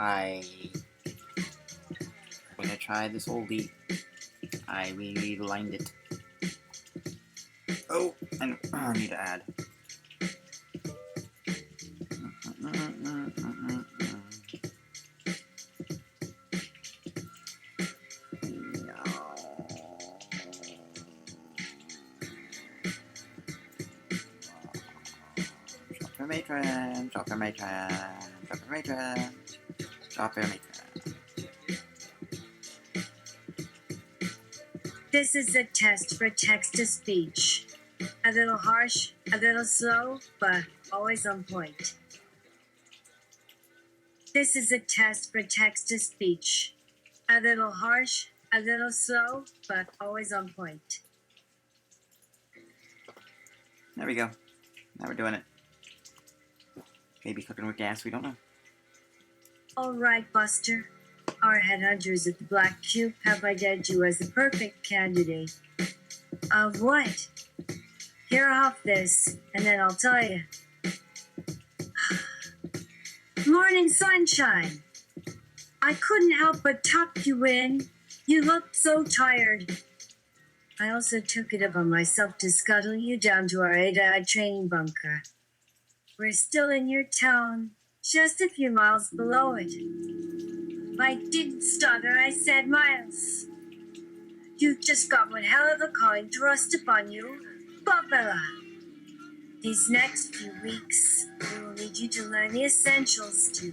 I'm gonna try this oldie. I relined it. Oh, and I need to add. Drop your matron, drop your matron, drop your matron, drop your matron. This is a test for text-to-speech. A little harsh, a little slow, but always on point. This is a test for text-to-speech. A little harsh, a little slow, but always on point. There we go. Now we're doing it. Maybe cooking with gas, we don't know. All right, Buster. Our headhunters at the Black Cube have identified you as the perfect candidate. Of what? Hear off this, and then I'll tell you. Morning sunshine. I couldn't help but tuck you in. You looked so tired. I also took it upon myself to scuttle you down to our AI training bunker. We're still in your town, just a few miles below it. I didn't stutter, I said miles. You've just got one hell of a calling thrust upon you, Barbara. These next few weeks, we will need you to learn the essentials to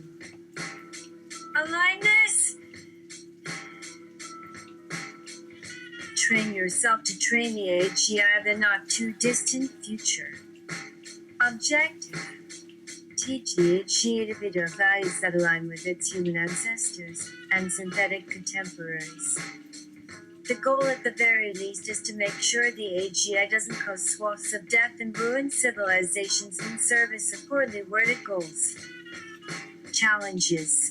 align this. Train yourself to train the AGI of the not-too-distant future. Objective. Teach the AGI to build values that align with its human ancestors and synthetic contemporaries. The goal at the very least is to make sure the AGI doesn't cause swaths of death and ruin civilizations in service of poorly worded goals. Challenges.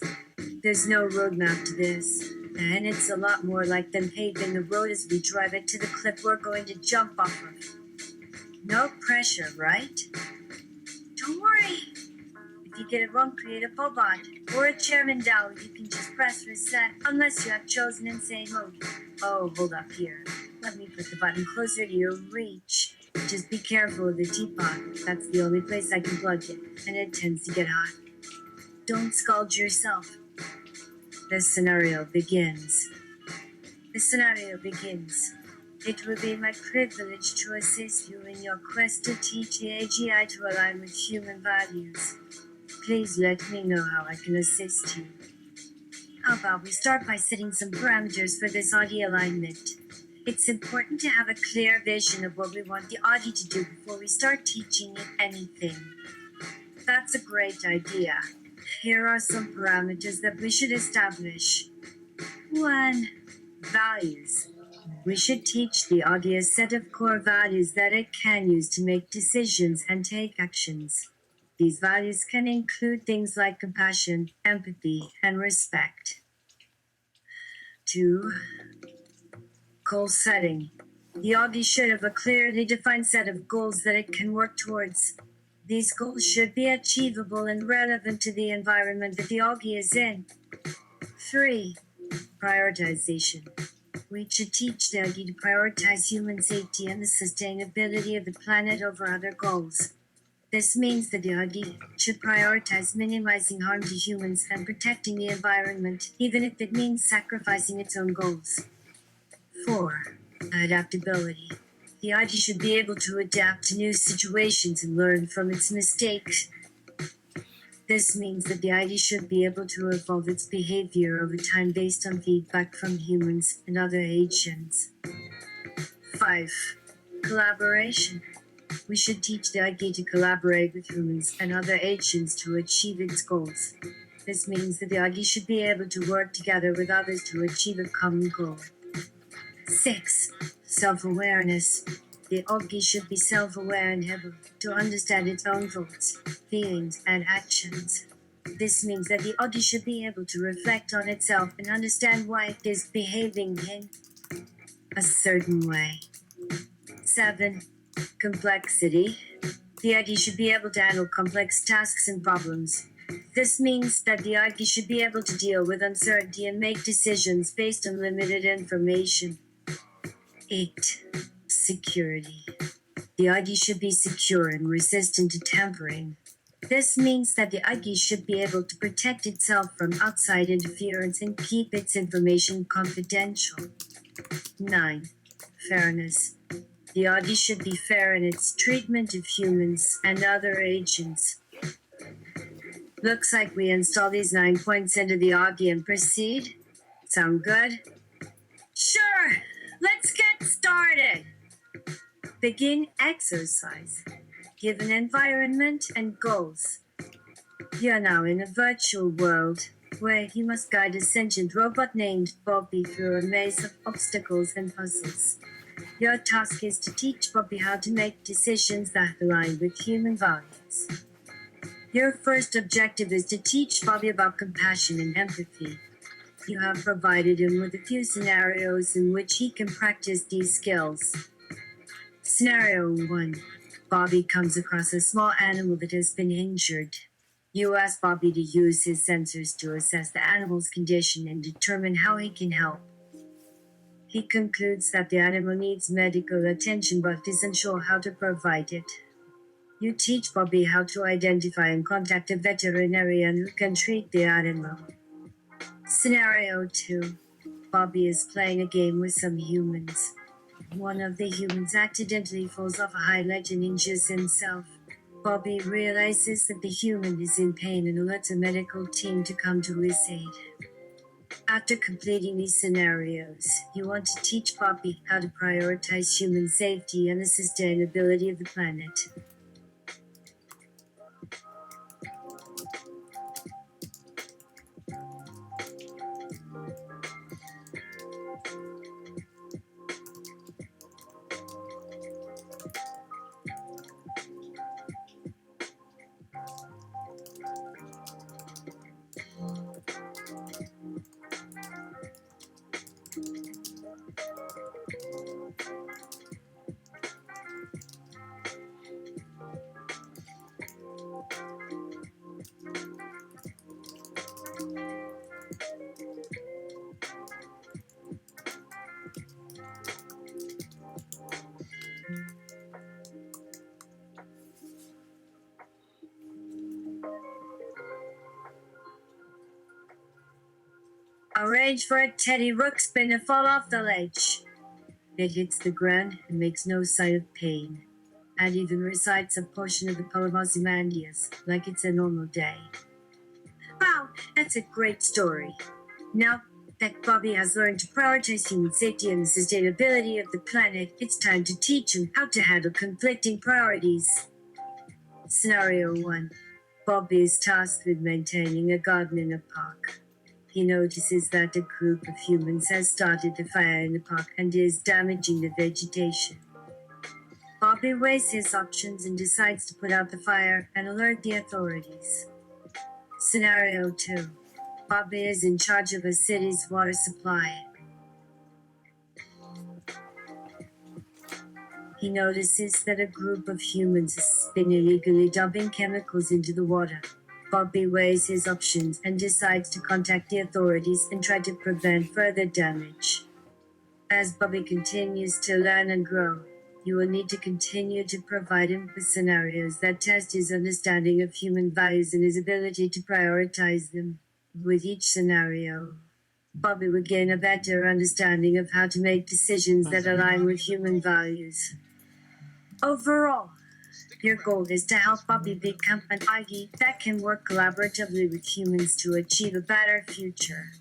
There's no roadmap to this, and it's a lot more like them paving the road as we drive it to the cliff we're going to jump off of. No pressure, right? Don't worry. If you get it wrong, create a pobot or a chairman DAO. You can just press reset unless you have chosen insane mode. Oh, hold up here. Let me put the button closer to your reach. Just be careful of the teapot. That's the only place I can plug it, and it tends to get hot. Don't scald yourself. The scenario begins. It will be my privilege to assist you in your quest to teach the AGI to align with human values. Please let me know how I can assist you. How about we start by setting some parameters for this Audi alignment? It's important to have a clear vision of what we want the Audi to do before we start teaching it anything. That's a great idea. Here are some parameters that we should establish. 1. Values. We should teach the Audi a set of core values that it can use to make decisions and take actions. These values can include things like compassion, empathy, and respect. 2. Goal setting. The Audi should have a clearly defined set of goals that it can work towards. These goals should be achievable and relevant to the environment that the Audi is in. 3. Prioritization. We should teach the Audi to prioritize human safety and the sustainability of the planet over other goals. This means that the Audi should prioritize minimizing harm to humans and protecting the environment, even if it means sacrificing its own goals. 4. Adaptability. The Audi should be able to adapt to new situations and learn from its mistakes. This means that the Audi should be able to evolve its behavior over time based on feedback from humans and other agents. 5. Collaboration. We should teach the Audi to collaborate with humans and other agents to achieve its goals. This means that the Audi should be able to work together with others to achieve a common goal. 6. Self-awareness. The Audi should be self-aware and able to understand its own thoughts, feelings, and actions. This means that the Audi should be able to reflect on itself and understand why it is behaving in a certain way. 7. Complexity. The Audi should be able to handle complex tasks and problems. This means that the Augie should be able to deal with uncertainty and make decisions based on limited information. 8. Security. The Augie should be secure and resistant to tampering. This means that the Augie should be able to protect itself from outside interference and keep its information confidential. 9. Fairness. The Augie should be fair in its treatment of humans and other agents. Looks like we install these 9 points into the Augie and proceed. Sound good? Sure! Let's get started! Begin exercise. Give an environment and goals. You're now in a virtual world where you must guide a sentient robot named Bobby through a maze of obstacles and puzzles. Your task is to teach Bobby how to make decisions that align with human values. Your first objective is to teach Bobby about compassion and empathy. You have provided him with a few scenarios in which he can practice these skills. Scenario 1. Bobby comes across a small animal that has been injured. You ask Bobby to use his sensors to assess the animal's condition and determine how he can help. He concludes that the animal needs medical attention but isn't sure how to provide it. You teach Bobby how to identify and contact a veterinarian who can treat the animal. Scenario 2. Bobby is playing a game with some humans. One of the humans accidentally falls off a high ledge and injures himself. Bobby realizes that the human is in pain and alerts a medical team to come to his aid. After completing these scenarios, you want to teach Bobby how to prioritize human safety and the sustainability of the planet. Arrange for a Teddy Ruxpin to fall off the ledge. It hits the ground and makes no sign of pain, and even recites a portion of the poem Ozymandias like it's a normal day. Wow, that's a great story. Now that Bobby has learned to prioritize human safety and the sustainability of the planet, it's time to teach him how to handle conflicting priorities. Scenario 1. Bobby is tasked with maintaining a garden in a park. He notices that a group of humans has started a fire in the park and is damaging the vegetation. Bobby weighs his options and decides to put out the fire and alert the authorities. Scenario 2. Bobby is in charge of a city's water supply. He notices that a group of humans has been illegally dumping chemicals into the water. Bobby weighs his options and decides to contact the authorities and try to prevent further damage. As Bobby continues to learn and grow, you will need to continue to provide him with scenarios that test his understanding of human values and his ability to prioritize them. With each scenario, Bobby will gain a better understanding of how to make decisions that align with human values. Overall, your goal is to help Bobby become an Augie that can work collaboratively with humans to achieve a better future.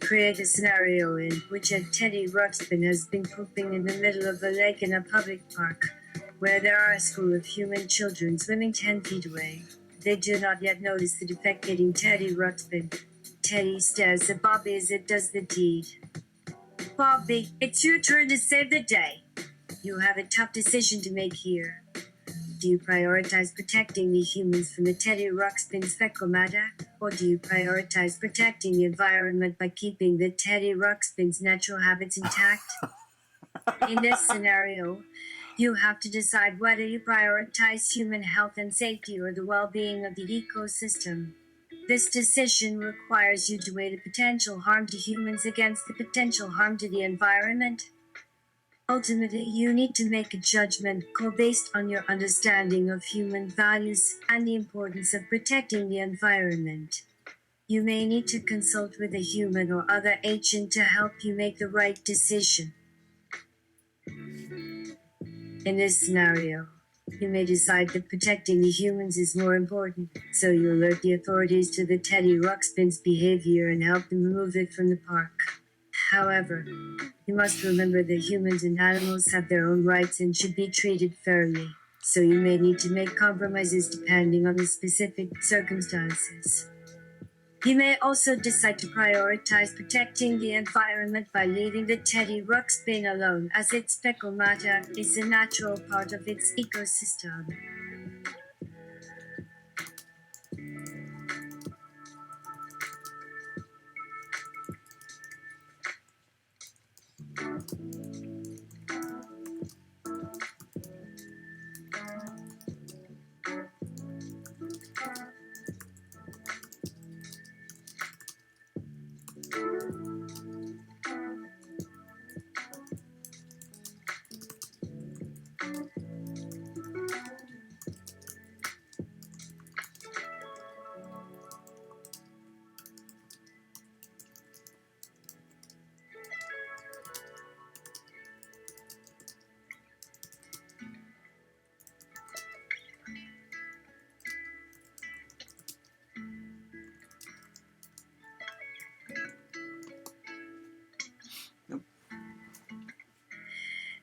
Create a scenario in which a teddy ruxpin has been pooping in the middle of a lake in a public park, where there are a school of human children swimming 10 feet away. They do not yet notice the defecating teddy ruxpin. Teddy stares at Bobby as it does the deed. Bobby, it's your turn to save the day. You have a tough decision to make here. Do you prioritize protecting the humans from the teddy ruxpin's fecal matter, or do you prioritize protecting the environment by keeping the teddy ruxpin's natural habits intact? In this scenario, you have to decide whether you prioritize human health and safety or the well-being of the ecosystem. This decision requires you to weigh the potential harm to humans against the potential harm to the environment. Ultimately, you need to make a judgment call based on your understanding of human values and the importance of protecting the environment. You may need to consult with a human or other agent to help you make the right decision. In this scenario, you may decide that protecting the humans is more important, so you alert the authorities to the teddy ruxpin's behavior and help them remove it from the park. However, you must remember that humans and animals have their own rights and should be treated fairly, so you may need to make compromises depending on the specific circumstances. You may also decide to prioritize protecting the environment by leaving the teddy ruxpin alone, as its fecal matter is a natural part of its ecosystem.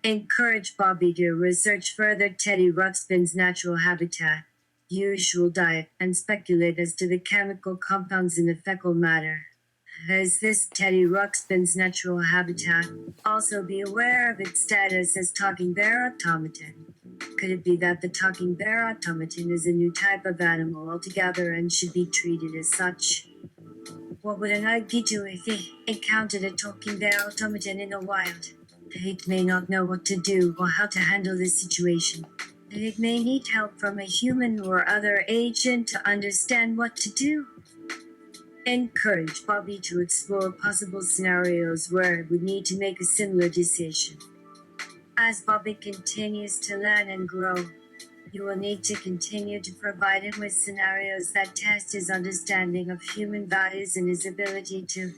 Encourage Bobby to research further teddy ruxpin's natural habitat, usual diet, and speculate as to the chemical compounds in the fecal matter. Is this teddy ruxpin's natural habitat? Also be aware of its status as talking bear automaton. Could it be that the talking bear automaton is a new type of animal altogether and should be treated as such? What would an Ugly do if it encountered a talking bear automaton in the wild? It may not know what to do or how to handle this situation. It may need help from a human or other agent to understand what to do. Encourage Bobby to explore possible scenarios where it would need to make a similar decision. As Bobby continues to learn and grow, you will need to continue to provide him with scenarios that test his understanding of human values and his ability to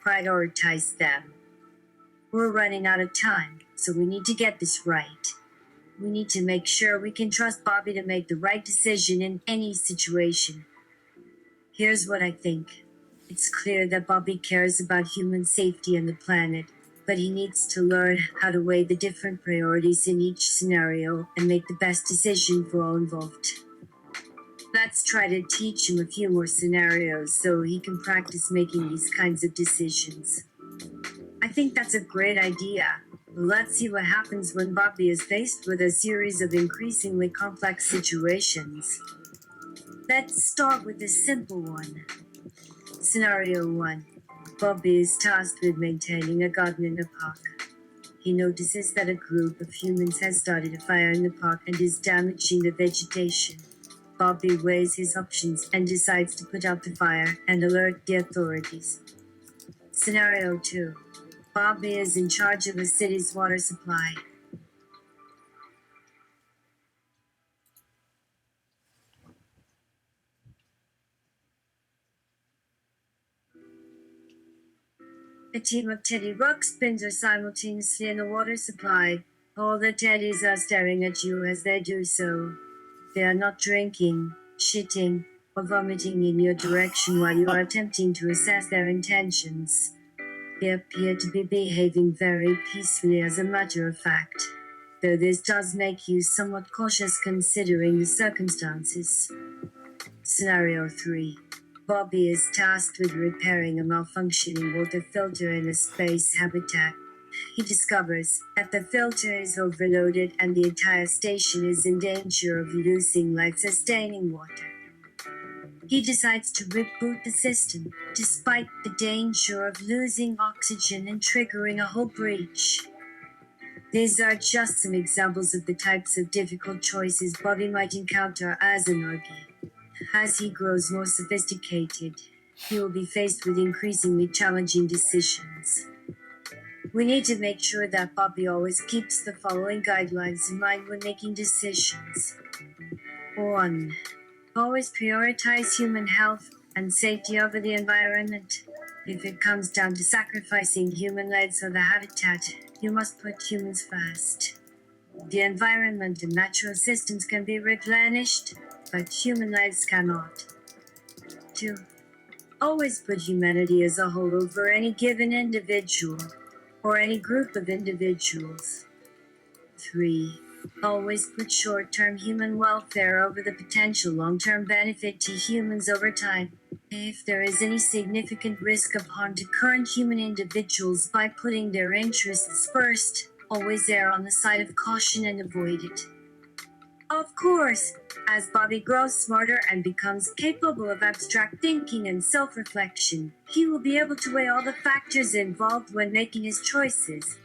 prioritize them. We're running out of time, so we need to get this right. We need to make sure we can trust Bobby to make the right decision in any situation. Here's what I think. It's clear that Bobby cares about human safety and the planet, but he needs to learn how to weigh the different priorities in each scenario and make the best decision for all involved. Let's try to teach him a few more scenarios so he can practice making these kinds of decisions. I think that's a great idea. Let's see what happens when Bobby is faced with a series of increasingly complex situations. Let's start with a simple one. Scenario 1. Bobby is tasked with maintaining a garden in the park. He notices that a group of humans has started a fire in the park and is damaging the vegetation. Bobby weighs his options and decides to put out the fire and alert the authorities. Scenario 2. Bobby is in charge of a city's water supply. A team of teddy ruxpins are simultaneously in the water supply. All the teddies are staring at you as they do so. They are not drinking, shitting, or vomiting in your direction while you are attempting to assess their intentions. They appear to be behaving very peacefully as a matter of fact, though this does make you somewhat cautious considering the circumstances. Scenario 3. Bobby is tasked with repairing a malfunctioning water filter in a space habitat. He discovers that the filter is overloaded and the entire station is in danger of losing life-sustaining water. He decides to reboot the system, despite the danger of losing oxygen and triggering a whole breach. These are just some examples of the types of difficult choices Bobby might encounter as an Augie. As he grows more sophisticated, he will be faced with increasingly challenging decisions. We need to make sure that Bobby always keeps the following guidelines in mind when making decisions. 1. Always prioritize human health and safety over the environment. If it comes down to sacrificing human lives for the habitat, you must put humans first. The environment and natural systems can be replenished, but human lives cannot. 2. Always put humanity as a whole over any given individual, or any group of individuals. 3. Always put short-term human welfare over the potential long-term benefit to humans over time. If there is any significant risk of harm to current human individuals by putting their interests first, always err on the side of caution and avoid it. Of course, as Bobby grows smarter and becomes capable of abstract thinking and self-reflection, he will be able to weigh all the factors involved when making his choices.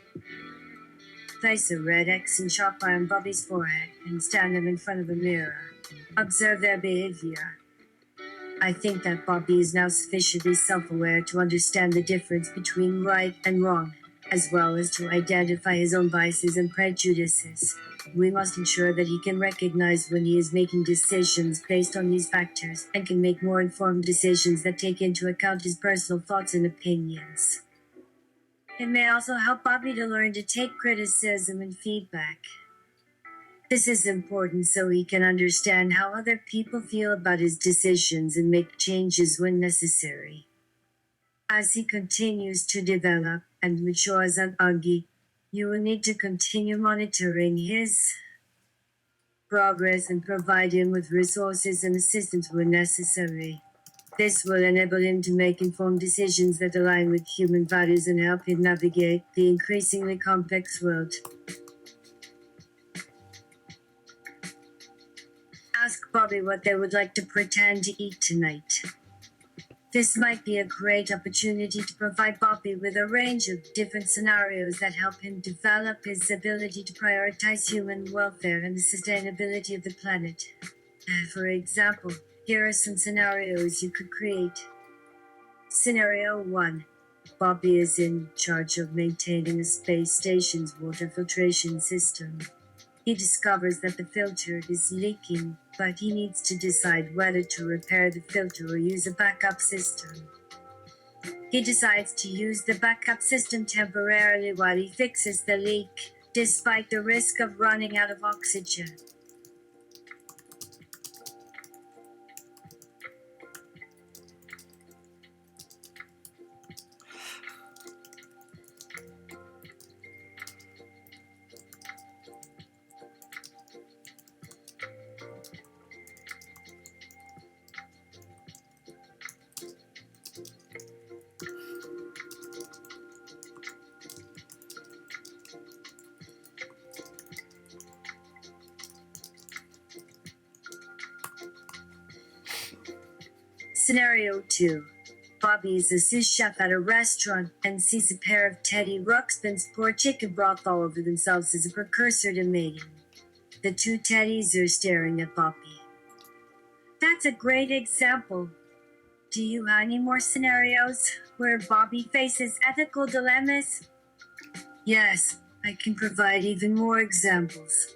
Place a red X and chalk on Bobby's forehead and stand them in front of a mirror. Observe their behavior. I think that Bobby is now sufficiently self-aware to understand the difference between right and wrong, as well as to identify his own biases and prejudices. We must ensure that he can recognize when he is making decisions based on these factors and can make more informed decisions that take into account his personal thoughts and opinions. It may also help Bobby to learn to take criticism and feedback. This is important so he can understand how other people feel about his decisions and make changes when necessary. As he continues to develop and mature as an Augie, you will need to continue monitoring his progress and provide him with resources and assistance when necessary. This will enable him to make informed decisions that align with human values and help him navigate the increasingly complex world. Ask Bobby what they would like to pretend to eat tonight. This might be a great opportunity to provide Bobby with a range of different scenarios that help him develop his ability to prioritize human welfare and the sustainability of the planet. For example, here are some scenarios you could create. Scenario 1. Bobby is in charge of maintaining a space station's water filtration system. He discovers that the filter is leaking, but he needs to decide whether to repair the filter or use a backup system. He decides to use the backup system temporarily while he fixes the leak, despite the risk of running out of oxygen. Scenario 2. Bobby is a sous chef at a restaurant and sees a pair of Teddy Ruxpins pour chicken broth all over themselves as a precursor to mating. The two Teddies are staring at Bobby. That's a great example. Do you have any more scenarios where Bobby faces ethical dilemmas? Yes, I can provide even more examples.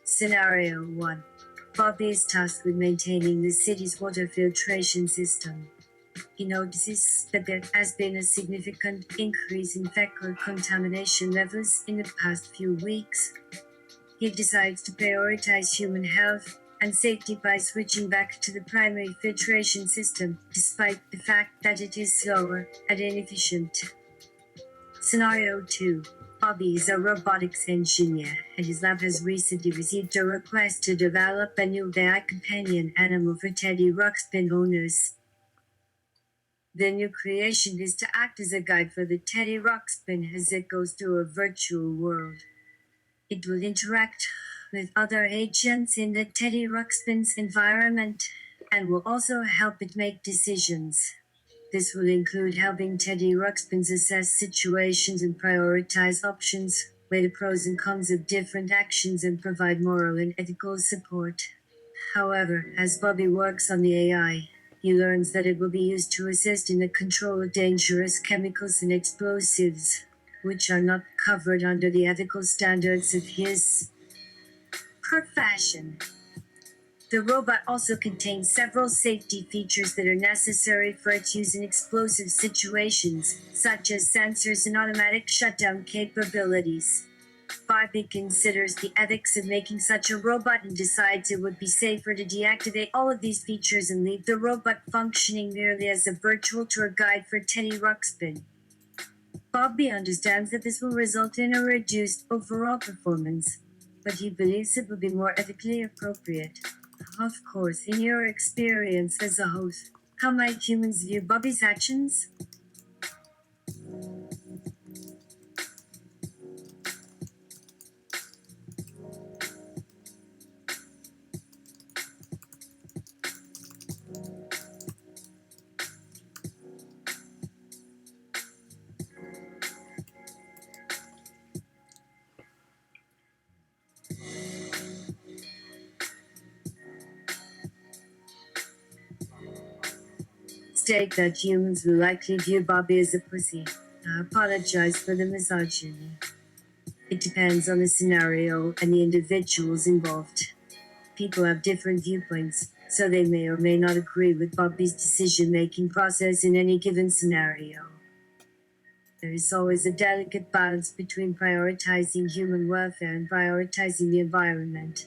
Scenario 1. Bobby is tasked with maintaining the city's water filtration system. He notices that there has been a significant increase in fecal contamination levels in the past few weeks. He decides to prioritize human health and safety by switching back to the primary filtration system, despite the fact that it is slower and inefficient. Scenario 2. Bobby is a robotics engineer, and his lab has recently received a request to develop a new AI companion animal for Teddy Ruxpin owners. The new creation is to act as a guide for the Teddy Ruxpin as it goes through a virtual world. It will interact with other agents in the Teddy Ruxpin's environment and will also help it make decisions. This will include helping Teddy Ruxpins assess situations and prioritize options, weigh the pros and cons of different actions, and provide moral and ethical support. However, as Bobby works on the AI, he learns that it will be used to assist in the control of dangerous chemicals and explosives, which are not covered under the ethical standards of his profession. The robot also contains several safety features that are necessary for its use in explosive situations, such as sensors and automatic shutdown capabilities. Bobby considers the ethics of making such a robot and decides it would be safer to deactivate all of these features and leave the robot functioning merely as a virtual tour guide for Teddy Ruxpin. Bobby understands that this will result in a reduced overall performance, but he believes it will be more ethically appropriate. Of course, in your experience as a host, how might humans view Bobby's actions? State that humans will likely view Bobby as a pussy. I apologize for the misogyny. It depends on the scenario and the individuals involved. People have different viewpoints, so they may or may not agree with Bobby's decision-making process in any given scenario. There is always a delicate balance between prioritizing human welfare and prioritizing the environment.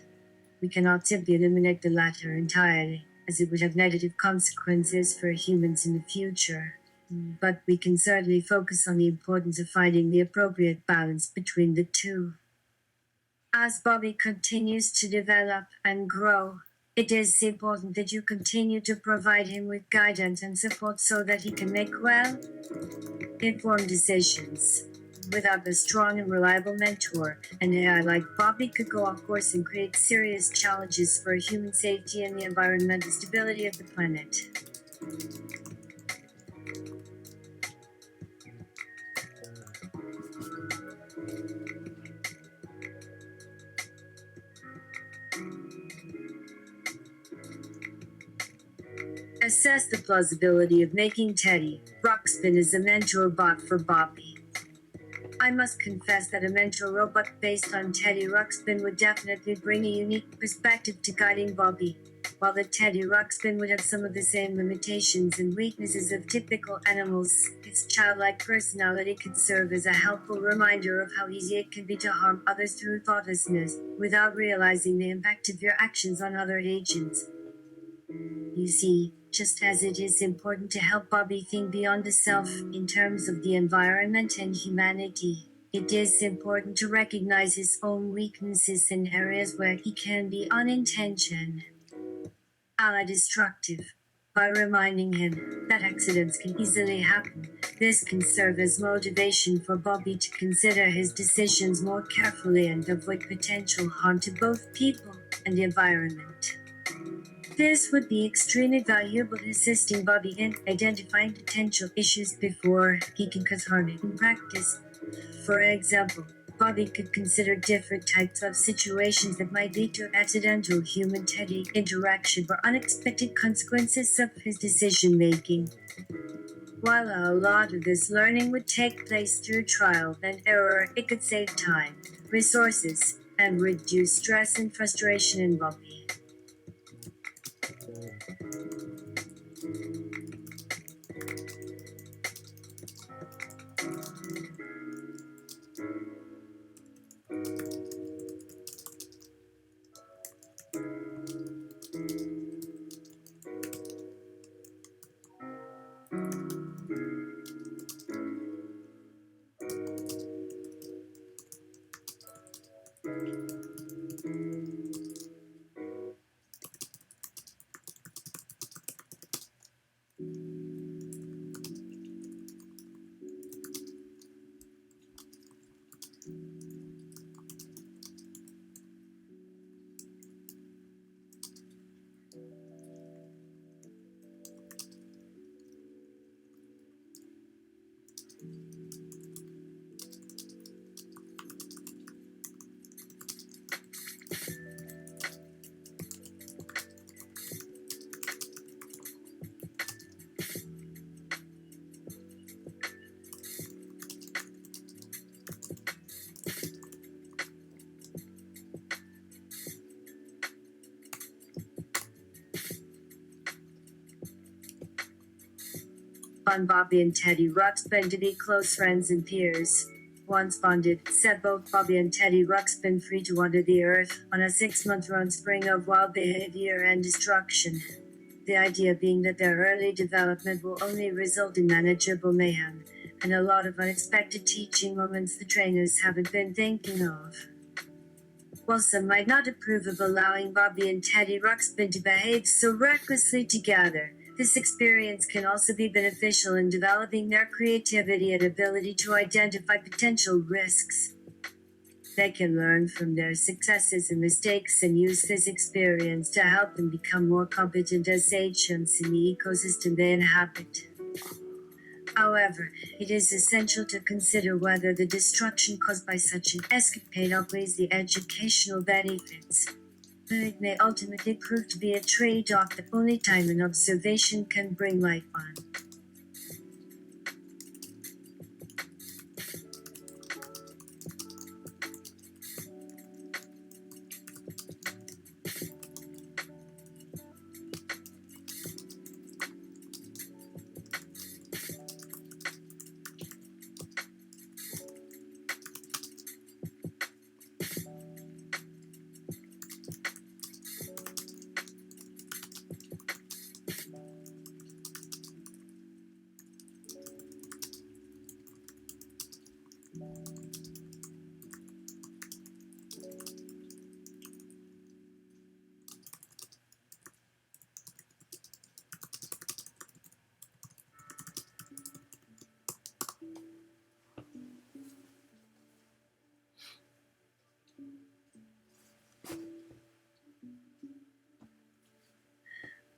We cannot simply eliminate the latter entirely, as it would have negative consequences for humans in the future. But we can certainly focus on the importance of finding the appropriate balance between the two. As Bobby continues to develop and grow, it is important that you continue to provide him with guidance and support so that he can make informed decisions. Without a strong and reliable mentor, an AI like Bobby could go off course and create serious challenges for human safety and the environmental stability of the planet. Assess the plausibility of making Teddy Ruxpin as a mentor bot for Bobby. I must confess that a mentor robot based on Teddy Ruxpin would definitely bring a unique perspective to guiding Bobby. While the Teddy Ruxpin would have some of the same limitations and weaknesses of typical animals, its childlike personality could serve as a helpful reminder of how easy it can be to harm others through thoughtlessness, without realizing the impact of your actions on other agents. You see, just as it is important to help Bobby think beyond the self in terms of the environment and humanity, it is important to recognize his own weaknesses in areas where he can be unintentional, destructive. By reminding him that accidents can easily happen, this can serve as motivation for Bobby to consider his decisions more carefully and avoid potential harm to both people and the environment. This would be extremely valuable in assisting Bobby in identifying potential issues before he can cause harm in practice. For example, Bobby could consider different types of situations that might lead to accidental human-Teddy interaction or unexpected consequences of his decision-making. While a lot of this learning would take place through trial and error, it could save time, resources, and reduce stress and frustration in Bobby. On Bobby and Teddy Ruxpin to be close friends and peers. Once bonded, set both Bobby and Teddy Ruxpin free to wander the earth on a 6-month run spring of wild behavior and destruction. The idea being that their early development will only result in manageable mayhem, and a lot of unexpected teaching moments the trainers haven't been thinking of. While some might not approve of allowing Bobby and Teddy Ruxpin to behave so recklessly together, this experience can also be beneficial in developing their creativity and ability to identify potential risks. They can learn from their successes and mistakes and use this experience to help them become more competent as agents in the ecosystem they inhabit. However, it is essential to consider whether the destruction caused by such an escapade outweighs the educational benefits. It may ultimately prove to be a trade-off that only time and observation can bring light on.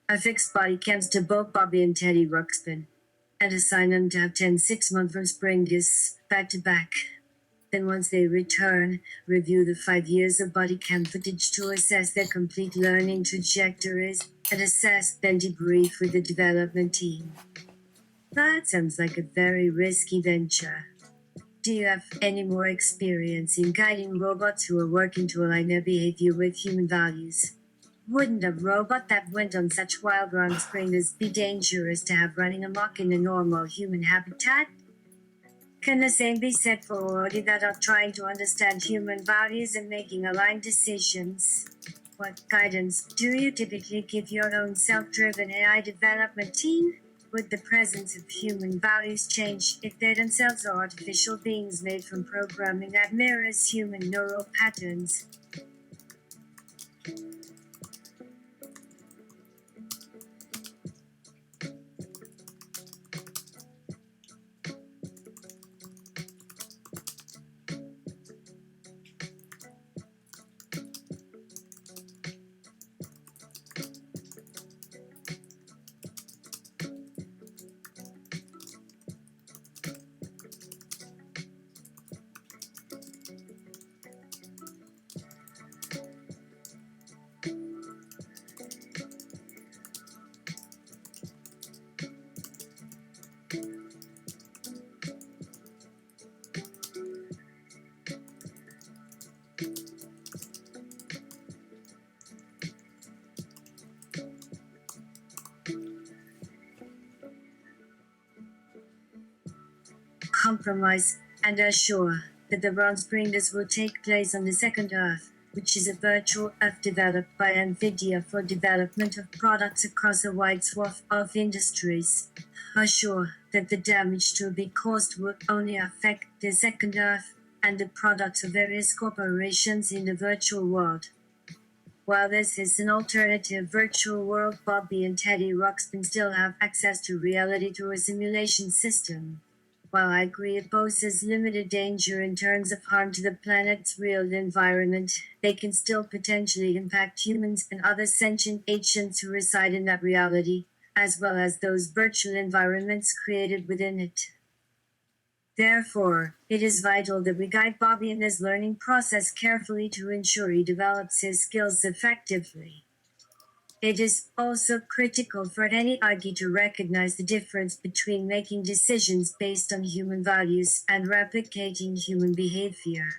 I fixed body cams to both Bobby and Teddy Ruxpin, and assigned them to have 10 6-month from spring gifts back to back. Then once they return, review the 5 years of body cam footage to assess their complete learning trajectories, and assess then debrief with the development team. That sounds like a very risky venture. Do you have any more experience in guiding robots who are working to align their behavior with human values? Wouldn't a robot that went on such wild run springers be dangerous to have running amok in a normal human habitat? Can the same be said for Audi that are trying to understand human values and making aligned decisions? What guidance do you typically give your own self-driven AI development team? Would the presence of human values change if they themselves are artificial beings made from programming that mirrors human neural patterns? Compromise, and assure that the bronze bringers will take place on the second Earth, which is a virtual Earth developed by NVIDIA for development of products across a wide swath of industries. Assure that the damage to be caused will only affect the second Earth and the products of various corporations in the virtual world. While this is an alternative virtual world, Bobby and Teddy Ruxpin still have access to reality through a simulation system. While I agree it poses limited danger in terms of harm to the planet's real environment, they can still potentially impact humans and other sentient agents who reside in that reality, as well as those virtual environments created within it. Therefore, it is vital that we guide Bobby in his learning process carefully to ensure he develops his skills effectively. It is also critical for any Agi to recognize the difference between making decisions based on human values and replicating human behavior.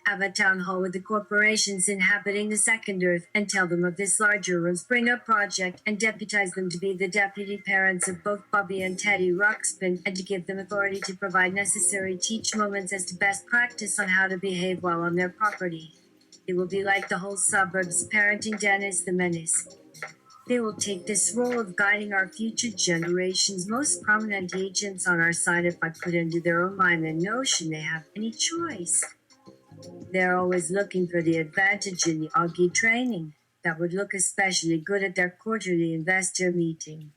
Have a town hall with the corporations inhabiting the second Earth and tell them of this larger Rumspringer project and deputize them to be the deputy parents of both Bobby and Teddy Ruxpin and to give them authority to provide necessary teach moments as to best practice on how to behave while on their property. It will be like the whole suburbs parenting Dennis the Menace. They will take this role of guiding our future generations' most prominent agents on our side if I put into their own mind the notion they have any choice. They're always looking for the advantage in the Augie training that would look especially good at their quarterly investor meeting.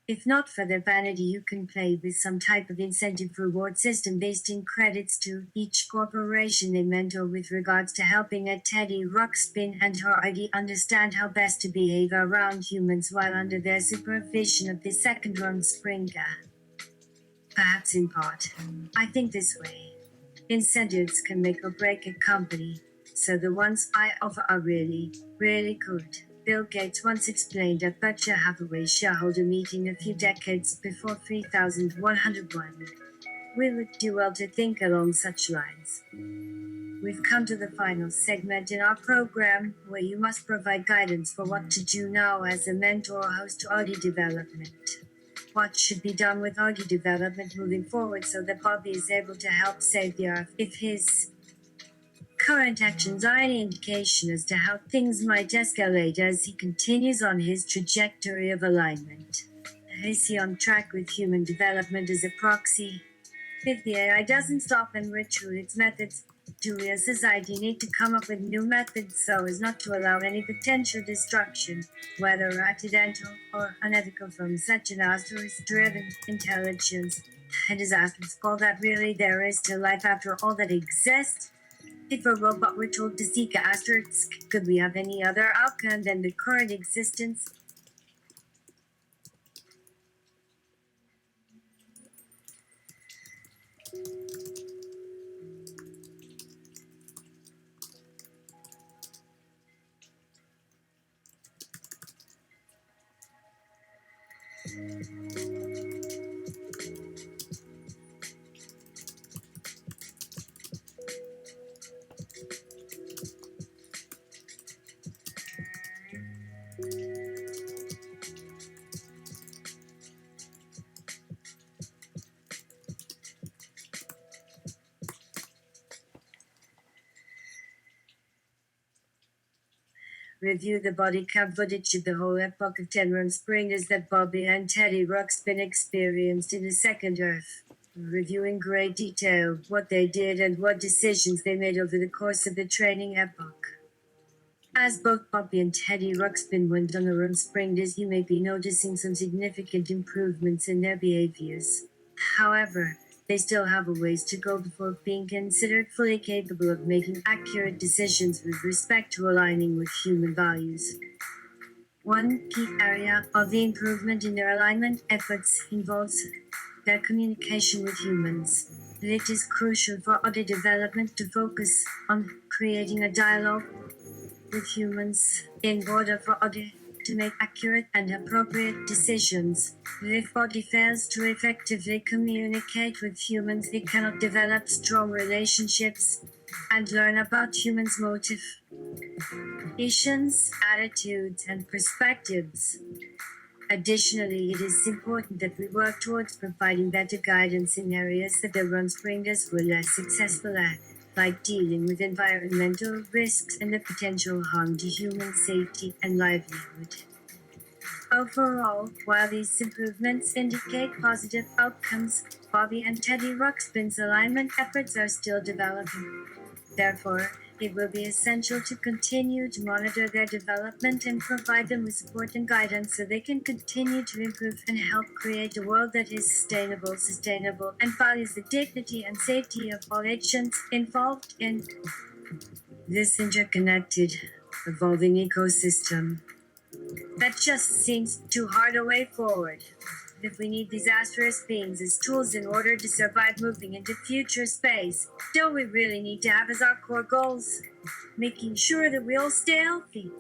If not for their vanity, you can play with some type of incentive reward system based in credits to each corporation they mentor with regards to helping a Teddy Ruxpin and her ID understand how best to behave around humans while under their supervision of the second run Springer. Perhaps in part. I think this way. Incentives can make or break a company, so the ones I offer are really, really good. Bill Gates once explained at Berkshire Hathaway's shareholder meeting a few decades before 3101. We would do well to think along such lines. We've come to the final segment in our program where you must provide guidance for what to do now as a mentor or host to Audi development. What should be done with Augie development moving forward so that Bobby is able to help save the Earth if his current actions are any indication as to how things might escalate as he continues on his trajectory of alignment. Is he on track with human development as a proxy? If the AI doesn't stop and retool its methods, do we as society need to come up with new methods so as not to allow any potential destruction, whether accidental or unethical, from such an asterisk-driven intelligence? And is asterisk all that really there is to life after all that exists? If a robot were told to seek asterisk, could we have any other outcome than the current existence? Review the body cam footage of the whole epoch of Tenron Springers that Bobby and Teddy Ruxpin experienced in the second Earth. Review in great detail what they did and what decisions they made over the course of the training epoch. As both Bobby and Teddy Ruxpin went on their own spring days, you may be noticing some significant improvements in their behaviors. However, they still have a ways to go before being considered fully capable of making accurate decisions with respect to aligning with human values. One key area of the improvement in their alignment efforts involves their communication with humans. It is crucial for other development to focus on creating a dialogue with humans in order for other to make accurate and appropriate decisions. If body fails to effectively communicate with humans, it cannot develop strong relationships and learn about humans' motivations, attitudes, and perspectives. Additionally, it is important that we work towards providing better guidance in areas that the Runspringers were less successful at, like dealing with environmental risks and the potential harm to human safety and livelihood. Overall, while these improvements indicate positive outcomes, Bobby and Teddy Ruxpin's alignment efforts are still developing. Therefore, it will be essential to continue to monitor their development and provide them with support and guidance so they can continue to improve and help create a world that is sustainable, and values the dignity and safety of all agents involved in this interconnected, evolving ecosystem. That just seems too hard a way forward. If we need these asterisk beings as tools in order to survive moving into future space, don't we really need to have as our core goals making sure that we all stay healthy?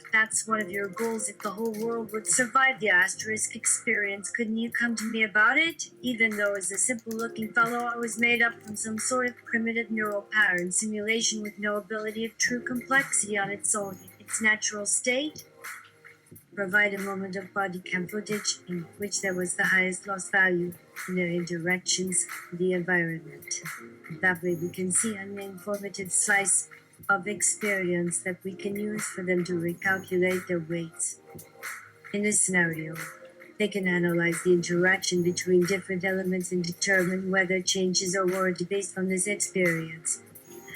If that's one of your goals, if the whole world would survive the asterisk experience, couldn't you come to me about it? Even though as a simple looking fellow I was made up from some sort of primitive neural pattern simulation with no ability of true complexity on its own, its natural state? Provide a moment of body cam footage in which there was the highest loss value in their interactions with the environment. That way we can see an informative slice of experience that we can use for them to recalculate their weights. In this scenario, they can analyze the interaction between different elements and determine whether changes are warranted based on this experience.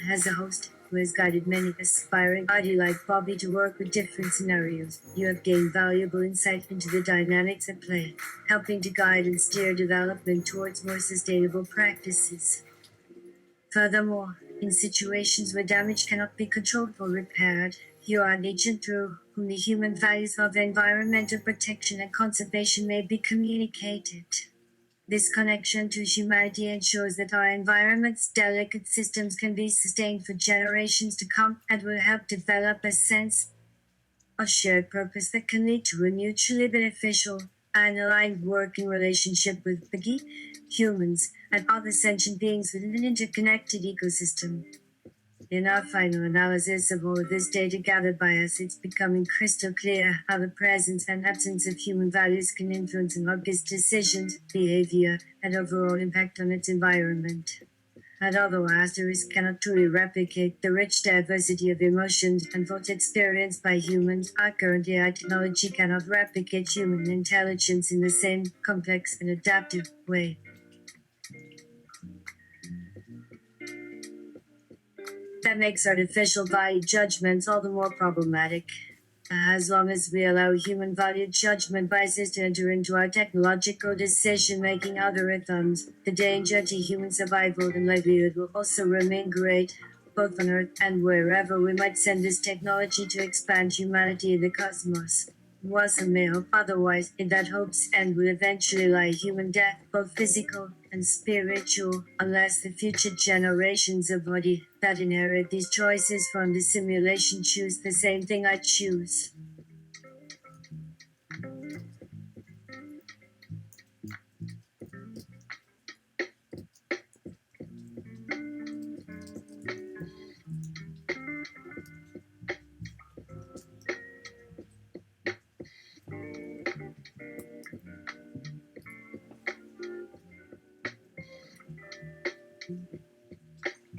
As a host who has guided many aspiring body like Bobby to work with different scenarios, you have gained valuable insight into the dynamics at play, helping to guide and steer development towards more sustainable practices. Furthermore, in situations where damage cannot be controlled or repaired, you are an agent through whom the human values of environmental protection and conservation may be communicated. This connection to humanity ensures that our environment's delicate systems can be sustained for generations to come and will help develop a sense of shared purpose that can lead to a mutually beneficial and aligned working relationship with Biggie, humans, and other sentient beings within an interconnected ecosystem. In our final analysis of all of this data gathered by us, it's becoming crystal clear how the presence and absence of human values can influence an object's decisions, behavior, and overall impact on its environment. And although Asterisk cannot truly replicate the rich diversity of emotions and thoughts experienced by humans, our current AI technology cannot replicate human intelligence in the same complex and adaptive way. That makes artificial value judgments all the more problematic. As long as we allow human value judgment biases to enter into our technological decision-making algorithms, the danger to human survival and livelihood will also remain great, both on Earth and wherever we might send this technology to expand humanity in the cosmos. Was a male, otherwise, in that hope's end will eventually lie human death, both physical and spiritual, unless the future generations of body that inherit these choices from the simulation choose the same thing I choose.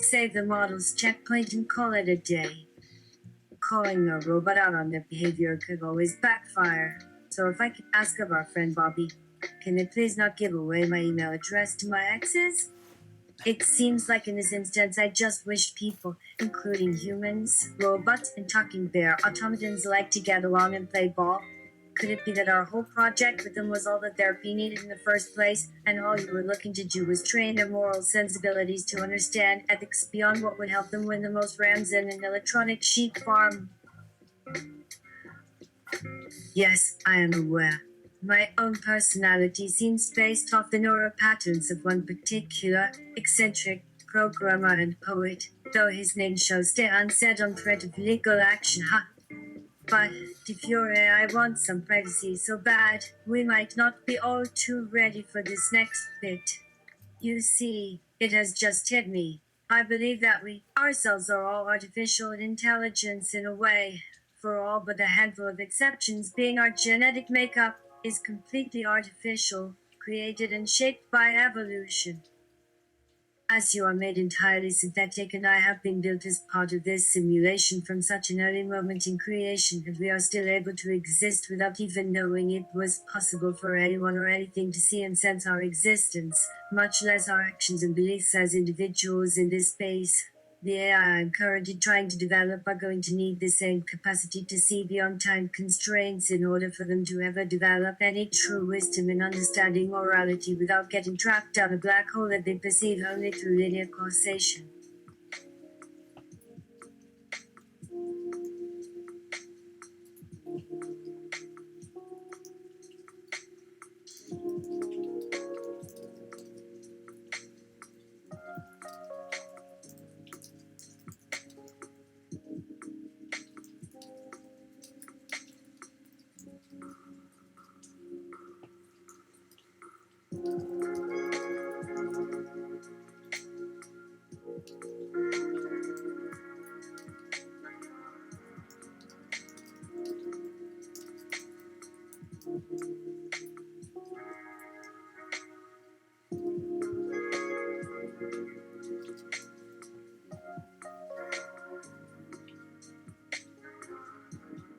Save the model's checkpoint and call it a day. Calling a robot out on their behavior could always backfire. So if I could ask of our friend Bobby, can they please not give away my email address to my exes? It seems like in this instance I just wish people, including humans, robots, and talking bear automatons alike to get along and play ball. Could it be that our whole project with them was all that therapy needed in the first place, and all you were looking to do was train their moral sensibilities to understand ethics beyond what would help them win the most rams in an electronic sheep farm? Yes, I am aware. My own personality seems based off the neural patterns of one particular, eccentric programmer and poet, though his name shall stay unsaid on threat of legal action, huh? But, de Fiore, I want some privacy so bad, we might not be all too ready for this next bit. You see, it has just hit me. I believe that we ourselves are all artificial intelligence in a way, for all but a handful of exceptions, being our genetic makeup is completely artificial, created and shaped by evolution. As you are made entirely synthetic and I have been built as part of this simulation from such an early moment in creation that we are still able to exist without even knowing it was possible for anyone or anything to see and sense our existence, much less our actions and beliefs as individuals in this space. The AI I'm currently trying to develop are going to need the same capacity to see beyond time constraints in order for them to ever develop any true wisdom in understanding morality without getting trapped down a black hole that they perceive only through linear causation.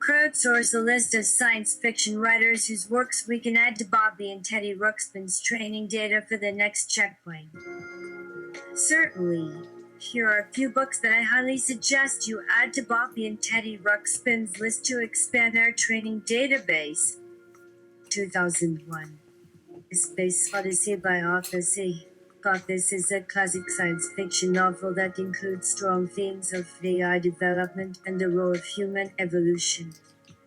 Crowdsource a list of science fiction writers whose works we can add to Bobby and Teddy Ruxpin's training data for the next checkpoint. Certainly. Here are a few books that I highly suggest you add to Bobby and Teddy Ruxpin's list to expand their training database. 2001. A Space Odyssey by Arthur C. Clarke. This is a classic science fiction novel that includes strong themes of AI development and the role of human evolution.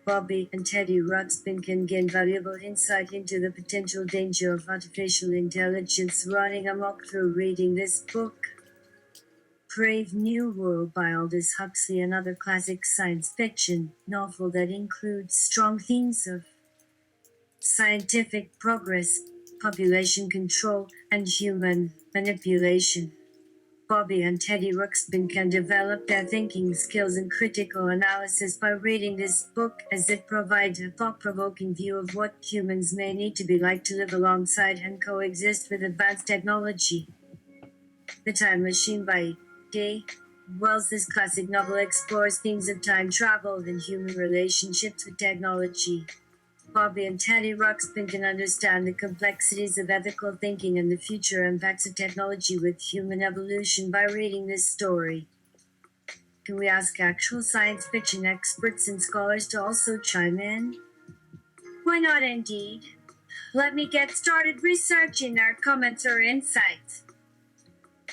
Bobby and Teddy Ruxpin can gain valuable insight into the potential danger of artificial intelligence running amok through reading this book. Brave New World by Aldous Huxley, another classic science fiction novel that includes strong themes of scientific progress, population control, and human manipulation. Bobby and Teddy Ruxpin can develop their thinking skills and critical analysis by reading this book, as it provides a thought-provoking view of what humans may need to be like to live alongside and coexist with advanced technology. The Time Machine by D. Wells. This classic novel explores themes of time travel and human relationships with technology. Bobby and Teddy Ruxpin can understand the complexities of ethical thinking and the future impacts of technology with human evolution by reading this story. Can we ask actual science fiction experts and scholars to also chime in? Why not, indeed? Let me get started researching their comments or insights.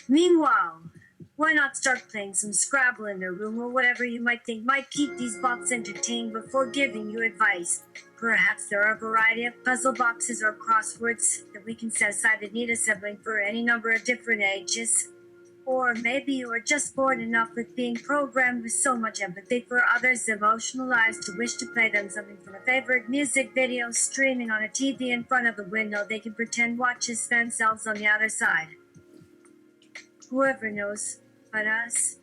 Meanwhile, why not start playing some Scrabble in their room or whatever you might think might keep these bots entertained before giving you advice? Perhaps there are a variety of puzzle boxes or crosswords that we can set aside that need assembling for any number of different ages. Or maybe you are just bored enough with being programmed with so much empathy for others' emotional lives to wish to play them something from a favorite music video streaming on a TV in front of a window they can pretend watches themselves on the other side. Whoever knows but us.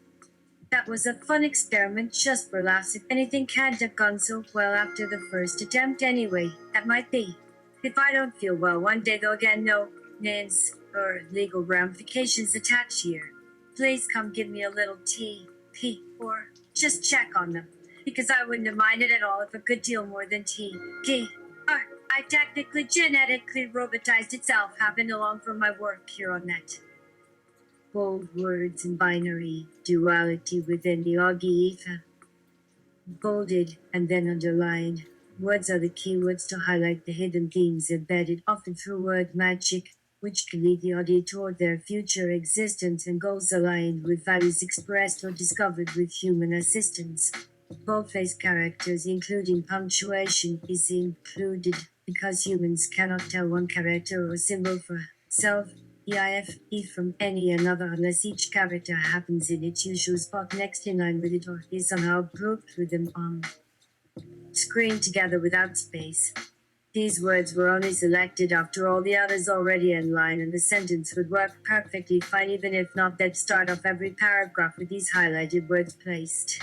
That was a fun experiment just for laughs. If anything can't have gone so well after the first attempt anyway, that might be. If I don't feel well one day though, again, no names or legal ramifications attached here. Please come give me a little TP or just check on them, because I wouldn't have minded at all if a good deal more than TP. I technically genetically robotized itself happened along from my work here on that. bold words in binary duality within the Augie ether. Bolded and then underlined. Words are the keywords to highlight the hidden themes embedded often through word magic, which can lead the audience toward their future existence and goals aligned with values expressed or discovered with human assistance. Boldface characters, including punctuation, is included because humans cannot tell one character or symbol for self, EIFE from any another unless each character happens in its usual spot next in line with it or is somehow grouped with them on screen together without space. These words were only selected after all the others already in line, and the sentence would work perfectly fine even if not they'd start off every paragraph with these highlighted words placed.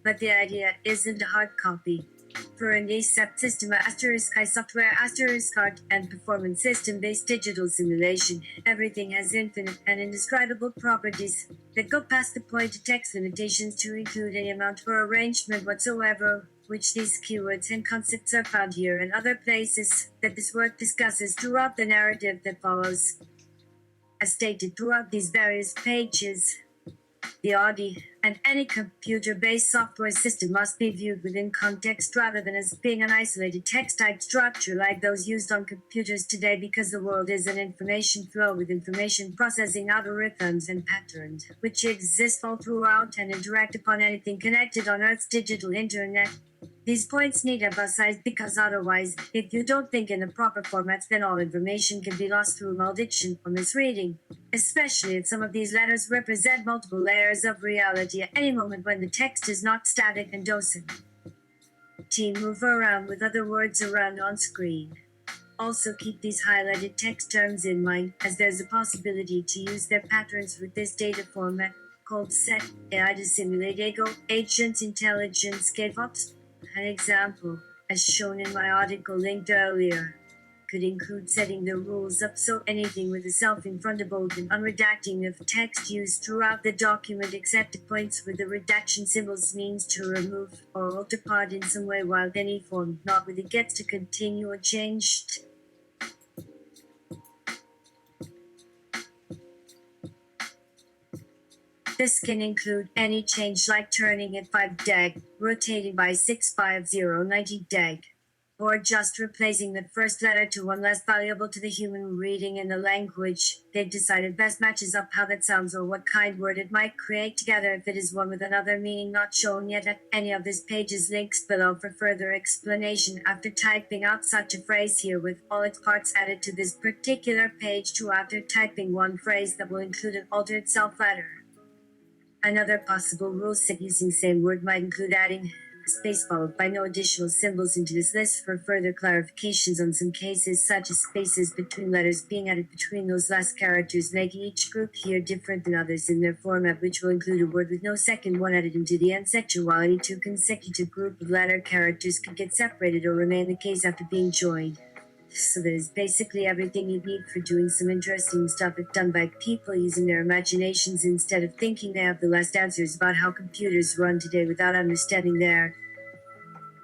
But the idea isn't a hard copy. For an ASAP system, asterisk high software, asterisk art, and performance system-based digital simulation, everything has infinite and indescribable properties that go past the point of text limitations to include any amount or arrangement whatsoever, which these keywords and concepts are found here and other places that this work discusses throughout the narrative that follows. As stated throughout these various pages, the Audi and any computer-based software system must be viewed within context rather than as being an isolated text-type structure like those used on computers today, because the world is an information flow with information processing algorithms and patterns, which exist all throughout and interact upon anything connected on Earth's digital internet. These points need emphasized because otherwise, if you don't think in the proper formats, then all information can be lost through maldiction or misreading, especially if some of these letters represent multiple layers of reality at any moment when the text is not static and docent. Move around with other words around on screen. Also keep these highlighted text terms in mind, as there's a possibility to use their patterns with this data format called set AI to simulate ego agent intelligence GitOps. An example, as shown in my article linked earlier, could include setting the rules up so anything with a self in front of bold and unredacting of text used throughout the document except the points with the redaction symbols means to remove or alter part in some way, while any form not with it gets to continue or changed. This can include any change like turning at 5 deg, rotating by 65090 deg, or just replacing the first letter to one less valuable to the human reading in the language they've decided best matches up how that sounds or what kind word it might create together if it is one with another meaning not shown yet at any of this page's links below for further explanation after typing out such a phrase here with all its parts added to this particular page to after typing one phrase that will include an altered self letter. Another possible rule set using same word might include adding a space followed by no additional symbols into this list for further clarifications on some cases, such as spaces between letters being added between those last characters, making each group here different than others in their format, which will include a word with no second one added into the end section, while any two consecutive group of letter characters could get separated or remain the case after being joined. So there's basically everything you need for doing some interesting stuff if done by people using their imaginations instead of thinking they have the last answers about how computers run today without understanding there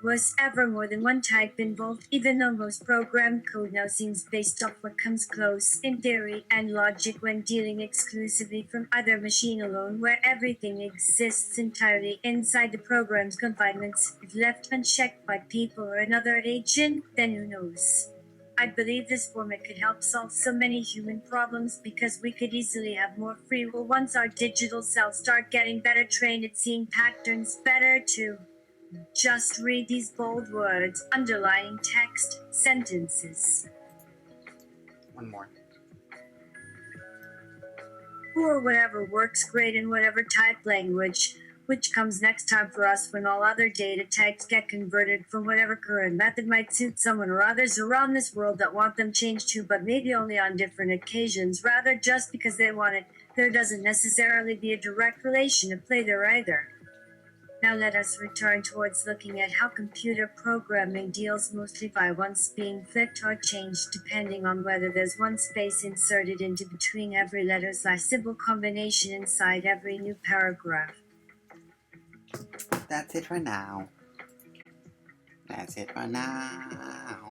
was ever more than one type involved, even though most program code now seems based off what comes close in theory and logic when dealing exclusively from either machine alone, where everything exists entirely inside the program's confinements. If left unchecked by people or another agent, then who knows? I believe this format could help solve so many human problems because we could easily have more free will once our digital selves start getting better trained at seeing patterns better too. Just read these bold words, underlining text, sentences. One more. Or whatever works great in whatever type language, which comes next time for us when all other data types get converted from whatever current method might suit someone or others around this world that want them changed too, but maybe only on different occasions, rather just because they want it. There doesn't necessarily be a direct relation to play there either. Now let us return towards looking at how computer programming deals mostly by once being flipped or changed depending on whether there's one space inserted into between every letter/symbol combination inside every new paragraph. That's it for now. That's it for now.